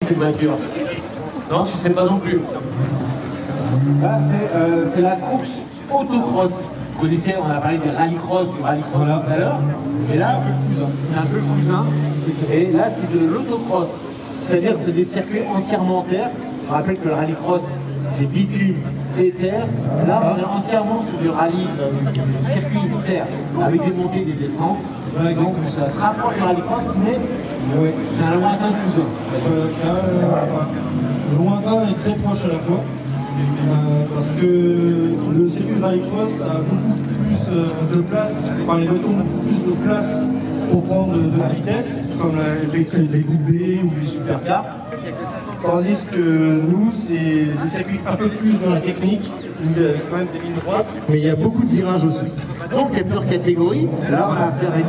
Cette voiture. Non, tu sais pas non plus. Là, c'est la course autocross. Vous connaissez, on a parlé du rallycross tout à l'heure. Et là, c'est un peu le cousin. Et là, c'est de l'autocross. C'est-à-dire que c'est des circuits entièrement en terre. Je rappelle que le rallycross, c'est bitume et terre. Là, on est entièrement sur du rallye, circuit terre, avec des montées et des descentes. Donc, ça se rapproche du rallycross, mais c'est un lointain cousin. Le lointain est très proche à la fois. Parce que le circuit de rallycross a beaucoup plus de place, enfin les motos ont beaucoup plus de place pour prendre de la vitesse, comme les groupes B ou les supercars. Tandis que nous, c'est des circuits un peu plus dans la technique, où il y a quand même des lignes droites, mais il y a beaucoup de virages aussi. Donc, il y a plusieurs catégories. Là, on va faire une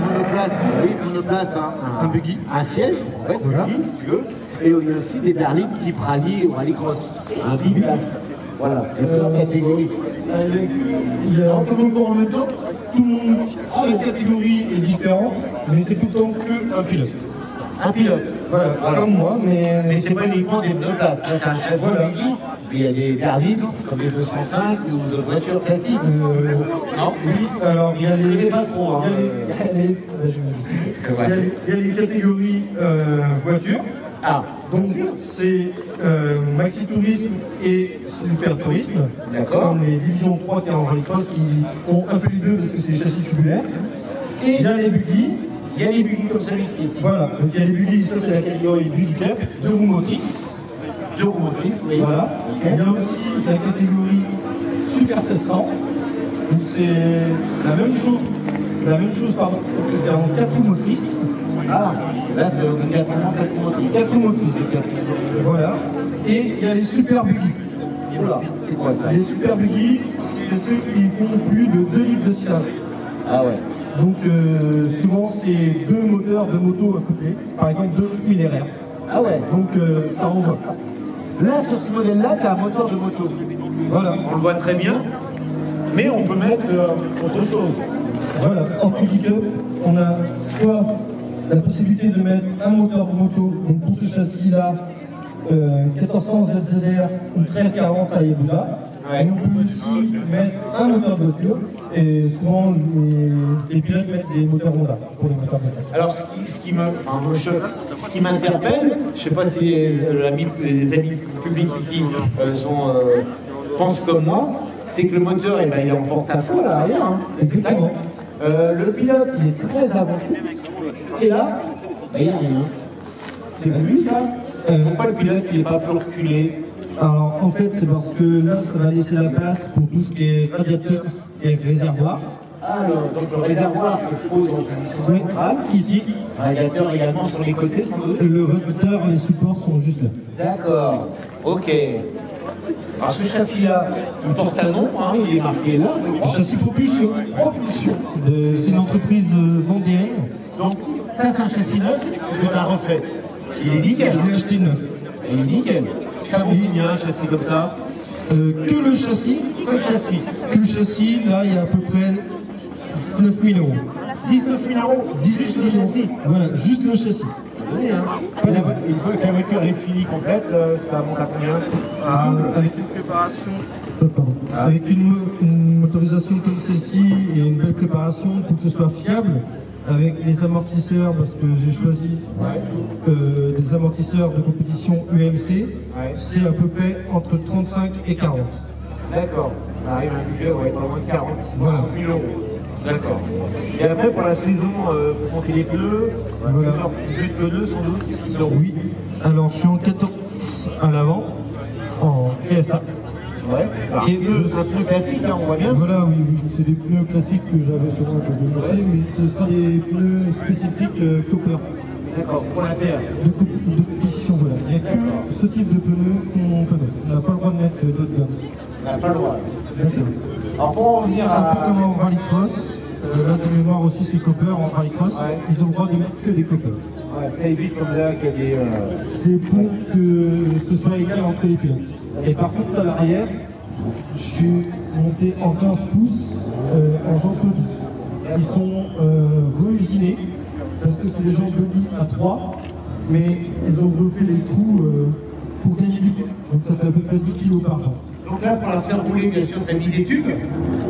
monoplace, Un buggy. un siège, en fait, Voilà. buggy, si tu veux. Et il y a aussi des berlines type rallye ou rallycross. Un biplace. Voilà, il y a plusieurs catégories. Il y a un peu encore en même temps, chaque catégorie est différente, mais c'est tout le temps qu'un pilote. Un pilote. Voilà, comme moi, Mais c'est pas uniquement des monoplaces. Là, c'est un châssis Voilà. buggy. Il y a des berlines, comme les 205 ou d'autres voitures classiques. Non. Oui, alors il y a Je connais pas trop, hein. Il y a les catégories voitures. Ah, Donc c'est maxi tourisme et super tourisme. D'accord. Comme les divisions 3 qui est en rallycross qui font un peu les deux parce que c'est des châssis tubulaires. Et il y a les buggy. il y a des buggy comme celui-ci. Voilà, donc il y a les buggy, ça c'est la catégorie buggy cup, 2 roues motrices. Deux roues motrices, oui. Voilà. Il y a aussi la catégorie Super 700. Donc c'est la même chose, pardon, sauf que c'est en 4 roues motrices. Ah, là, c'est obligatoirement 4 roues motrices. 4 roues motrices. Voilà. Et il y a les super buggy. Oula, c'est quoi ça? Les super buggy, c'est ceux qui font plus de 2 litres de cylindre. Ah ouais. Donc souvent c'est 2 moteurs de moto à côté. Par exemple 2 millénaires. Ah ouais. Donc ça envoie. Là, sur ce modèle-là, tu as un moteur de moto. Voilà. On le voit très bien, mais on peut mettre autre chose. Voilà, en pick-up, on a soit la possibilité de mettre un moteur de moto, donc pour ce châssis-là, 1400 ZZR ou 1340 à Yabusa. Ouais. Et on peut aussi mettre un moteur de voiture, et souvent les pilotes mettent des moteurs Honda pour les moteurs de voiture. Alors, ce qui m'interpelle, je ne sais pas si les amis publics ici pensent comme moi, c'est que le moteur, il est en porte-à-faux à l'arrière. Hein. Exactement. Le pilote, il est très avancé. Et là, il n'y a rien. C'est lui ça. Pourquoi le pilote, il n'est pas plus reculé? Alors en fait c'est parce que là ça va laisser la place pour tout ce qui est radiateur et réservoir. Alors, donc le réservoir se pose en position Oui, centrale. ici. Radiateur également sur les côtés, sans doute. Le radiateur, les supports sont juste là. D'accord, ok. Alors ce châssis-là, il porte un nom, hein, il est marqué là. Châssis propulsion. Propulsion. C'est une entreprise vendéenne. Donc ça c'est un châssis neuf qu'on a refait. Il est nickel. Je l'ai acheté neuf. Il est nickel. Ça vaut combien un châssis comme ça? Que le châssis. Que le châssis. Que le châssis, là il y a à peu près 9 000 euros. 19 000 euros. 18 le 000 euros. châssis. Voilà, juste le châssis. Oui, hein. Il faut que la voiture est finie complète, ça monte à combien? Avec une préparation. Avec une motorisation comme celle-ci et une belle préparation pour que ce soit fiable, avec les amortisseurs, parce que j'ai choisi des amortisseurs de compétition UMC, c'est à peu près entre 35 et 40. D'accord. Ça arrive à un budget, ouais, pas loin de 40 Voilà. 000 euros. D'accord. Et après, pour la saison, il faut monter les pneus. Voilà. Alors, budget de pneus, sans doute, 6 euros. Oui, alors je suis en 14 à l'avant, en PSA. Ouais. Alors, Et un pneu classique, hein, on voit bien. Voilà, oui, c'est des pneus classiques que j'avais sur moi que je vais monter, mais ce sera des pneus spécifiques Copper. D'accord, pour la terre. De compétition, voilà. Il n'y a que ce type de pneus qu'on peut mettre. On n'a pas le droit de mettre d'autres gammes. On n'a pas le droit. Alors, pour en revenir C'est un peu à... comme en rallycross. Là, de mémoire aussi, c'est Copper en rallycross. Ouais. Ils ont le droit de mettre que des Copper. Ouais, ça évite comme ça qu'il y a des... C'est pour que ce soit égal entre les pilotes. Et par contre, à l'arrière, je suis monté en 15 pouces en jantes body. Ils sont réusinés parce que c'est des jantes body à 3 mais ils ont refait les trous pour gagner du temps. Donc ça fait à peu près 10 kg par jour. Donc là, pour la faire rouler, bien sûr, tu as mis des tubes,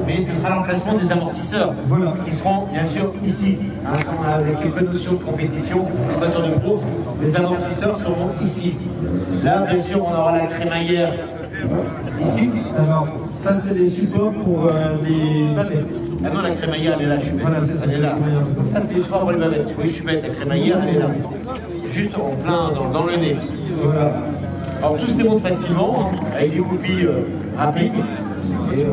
mais ce sera l'emplacement des amortisseurs, Voilà. qui seront, bien sûr, ici. Hein, avec quelques notions de compétition, des voitures de course, les amortisseurs seront ici. Là, bien sûr, on aura la crémaillère ici. Alors, ça c'est des supports pour les bavettes. Ah non, la crémaillère, elle est là, je suis bête. Voilà, c'est ça, Elle est là. la crémaillère. Donc ça, c'est des supports pour les bavettes. Oui, je suis bête, la crémaillère, elle est là. Juste en plein, dans le nez. Voilà. Alors tout se démonte facilement, hein, avec des copies rapides. Et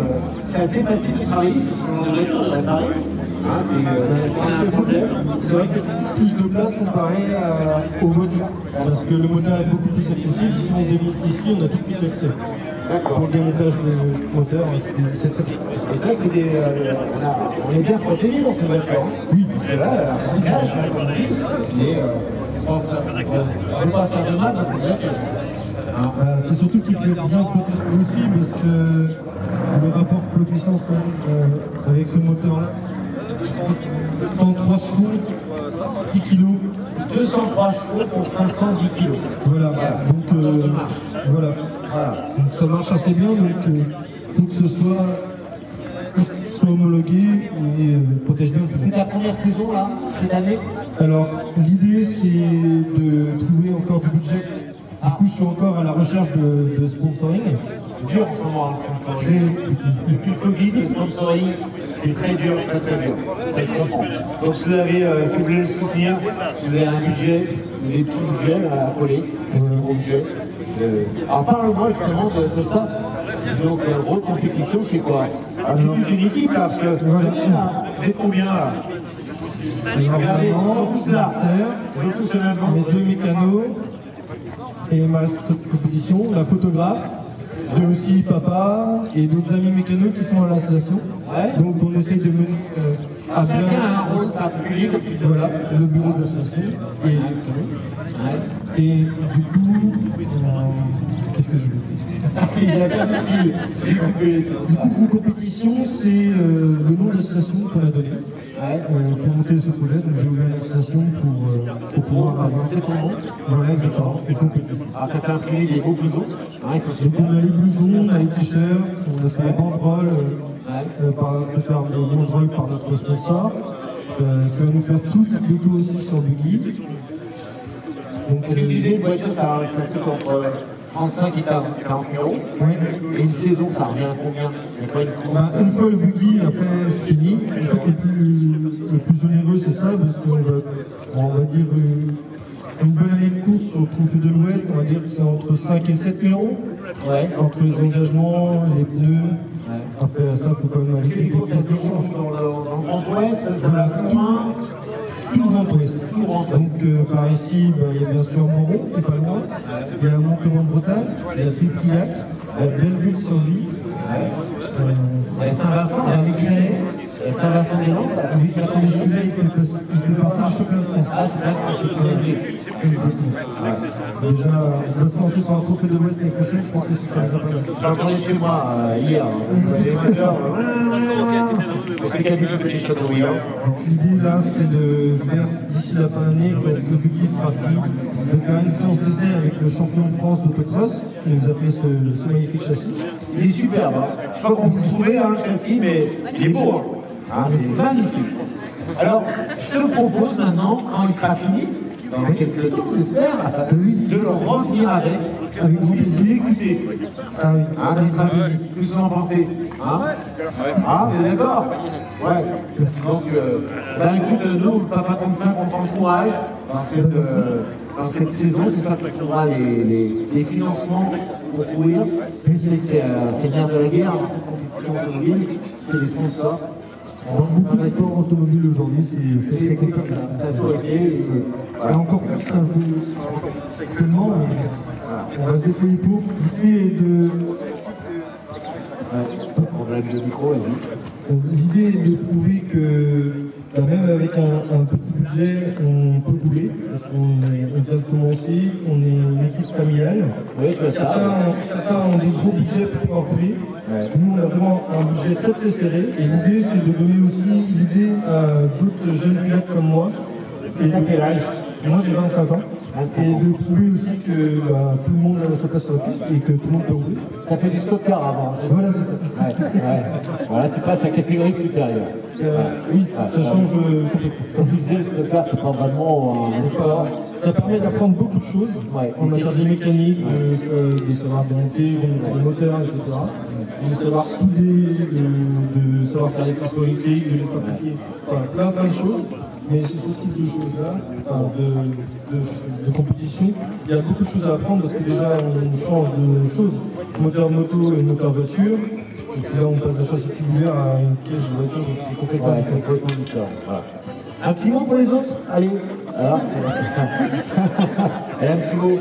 c'est assez facile de travailler sur ce genre de voiture, de réparer. Hein, c'est un problème. C'est vrai qu'il y a plus de place comparé au moteur. Parce que le moteur est beaucoup plus accessible. Si on démonte ici, on a tout de suite accès. Pour le démontage du moteur, c'est très facile. Et ça, c'est des. On est bien protégé dans cette voiture. Oui. Et là, un cage, comme on dit. Et on ne va pas se faire de mal dans cette voiture. C'est surtout qu'il fait bien protéger aussi parce que le rapport poids-puissance avec ce moteur-là, 103 chevaux pour 510 kg. 203 chevaux pour 510 kg. Voilà. Donc voilà. Donc, ça marche assez bien. Donc faut que ce soit homologué et protège bien. C'est ta première saison là, cette année? Alors l'idée c'est de trouver encore du budget. Du coup, je suis encore à la recherche de sponsoring. C'est dur en ce moment, le sponsoring. Très Depuis le Covid, le sponsoring, c'est très dur, très dur. Je comprends. Donc si vous voulez le soutenir, si vous avez un budget, des petits budgets à coller, un gros budget. Alors parle-moi justement de ça. Donc la grosse compétition, c'est quoi? C'est une équipe là, parce que vous êtes combien là? Regardez, ils sont tous là. Ils sont tous là. Mes deux mécanos et ma compétition, la photographe. J'ai aussi papa et d'autres amis mécanos qui sont à l'installation. Ouais. Donc on essaye de mener à bien Chacun a un rôle particulier. voilà, le bureau de l'installation. Et du coup, qu'est-ce que je veux dire? Il a bien vu. J'ai coupé. Du coup, Gros Compétition, c'est le nom de l'association qu'on a donné pour monter ce projet. Donc j'ai ouvert l'association pour pouvoir avoir C'est ton nom. voilà, exactement, c'est compétition. Ah, ça fait imprimer des beaux blousons. Donc on a les blousons, on a les t-shirts, on a fait les banderoles, faire des banderoles par notre sponsor, qui va nous faire tout le déco aussi sur Buggy. Donc, Parce que tu disais, une voiture, ça coûte entre 35 et 40 euros. ouais. Et une saison, ça revient à combien? Une fois le buggy après fini, en fait, le plus onéreux c'est ça, parce qu'on va dire une bonne année de course sur le Trophée de l'Ouest, on va dire que c'est entre 5 et 7 000 euros. Ouais. Entre les engagements, les pneus, après ça il faut quand même Parce que ajouter les des courses, ça se pièces de change change. dans le Grand Ouest, ça va plus loin. Tout le Grand Ouest. Donc par ici, il y a bien sûr Moron, qui est pas loin, il y a Montauban-Bretagne, il y a Tripliac, il y a Belleville-sur-Vie, Il y a Saint-Vincent, il y a les Grenets. il y a Saint-Vincent-des-Landes. Oui, celui-là, il fait partie du championnat de France. Ah, c'est Déjà, là, si on fait sur un trophée de l'Ouest l'année prochaine, je pense que ce sera déjà pas mal. J'entendais chez moi hier, les moteurs. C'est quel but que tu châteaux hier? L'idée là, c'est de faire d'ici la fin d'année, quand le buggy sera fini, de faire une séance d'essai avec le champion de France d'autocross, qui nous a fait ce magnifique châssis. Il est superbe. Hein. Je sais pas comment vous trouvez le châssis, mais il est beau. Hein. C'est magnifique. Alors, je te le propose maintenant, quand il sera fini, dans quelques temps, j'espère, de le revenir avec grand plaisir. Écoutez, Ah oui. hein, il sera fini. Qu'est-ce que vous en pensez? Hein? Ah, vous êtes d'accord? Ouais. Donc, ben écoute, nous, Papa 35, on t'encourage dans cette saison. J'espère que tu trouveras les financements pour courir. C'est bien de la guerre, en compétition automobile, c'est les sponsors. Dans beaucoup de sports automobiles aujourd'hui, c'est très compliqué. Ça a toujours été. Et encore plus actuellement, on va se déployer pour Problème de micro, vas-y. l'idée est de prouver que même avec un petit budget, on peut rouler, parce qu'on vient de commencer, on est une équipe familiale. Oui, c'est ça. Certains ont des gros budgets pour pouvoir rouler. Nous, on a vraiment un budget très très serré. Et l'idée, c'est de donner aussi l'idée à d'autres jeunes pilotes comme moi. Et à quel âge? Moi, j'ai 25 ans. Et de prouver aussi que tout le monde a sa place sur la piste et que tout le monde peut rouler. Ça fait du stocker avant. Voilà, c'est ça. Ouais. Voilà, tu passes à la catégorie supérieure. Oui, ça change complètement. Comme tu disais, le stocker, c'est pas vraiment un sport. Ça permet d'apprendre beaucoup de choses en matière de mécanique, de savoir démonter, les moteurs, etc. De savoir souder, de savoir faire les pièces électriques, de les simplifier, enfin plein de choses. Mais sur ce type de choses-là, de compétition, il y a beaucoup de choses à apprendre parce que déjà on change de choses, moteur moto et moteur voiture. Et puis là on passe d'un châssis tubulaire à une pièce de voiture, donc c'est complètement différent. Voilà. Un petit mot pour les autres? Allez. Alors. Et un petit mot.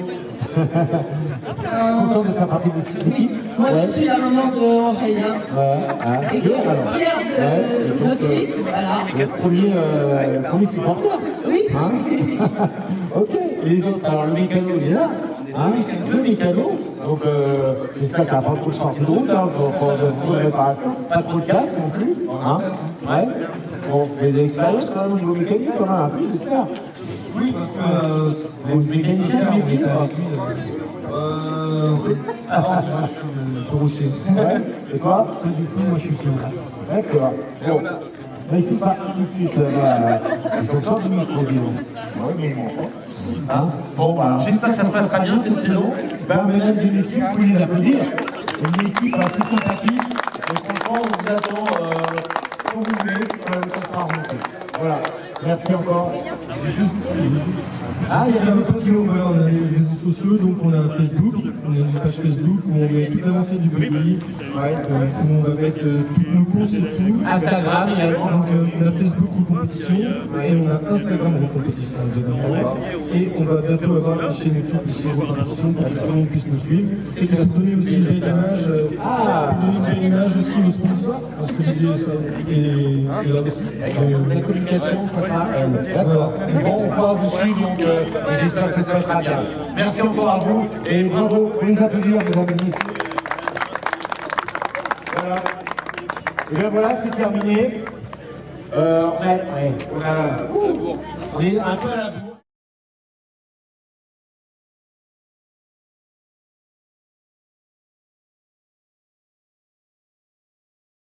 Content de faire partie de cette équipe. Moi, je suis la maman de Raïla. Et fière de notre fils. Voilà. Le premier supporter. Oui. Hein. Ok. Et les autres, alors le mécano, il est là. Hein, deux mécanos. Donc, j'espère qu'il n'y a pas trop de sortie de route. Hein, pas trop de casque non plus. Hein. Ouais. Bon, il y a des expériences quand même au niveau mécanique, quand même, un peu, j'espère. Oui, parce que Vous êtes mécanicien de métier, quoi. Ouais, et toi? du coup, moi je suis plus. D'accord. Bon. Mais ils sont partis tout de suite là-bas. Ils sont pas du micro, disons. Hein? Bon, bah, alors j'espère que ça se passera bien cette saison. Ben, mesdames et messieurs, vous pouvez les applaudir. Une équipe assez sympathique. Et franchement, on vous attend quand vous voulez, ça sera remonté. Voilà. Merci encore. Ah, il y a un Facebook, voilà, on a les réseaux sociaux, donc on a Facebook, on a une page Facebook où on met toute l'avancée du BDI, où on va mettre toutes nos courses et tout. Instagram également. Donc on a Facebook Recompétition et on a Instagram Recompétition. Et on va bientôt avoir une chaîne YouTube ici Recompétition pour que tout le monde puisse nous suivre. Et pour donner aussi une belle image, aussi aux sponsors, parce que l'idée ça est là aussi. La communication, ça sera d'accord. Bon, on pourra vous suivre, donc j'espère que ça se passera bien. Merci encore à vous et bravo pour les applaudir, mesdames et messieurs. Voilà. Et bien voilà, c'est terminé. On est un peu à la bourre.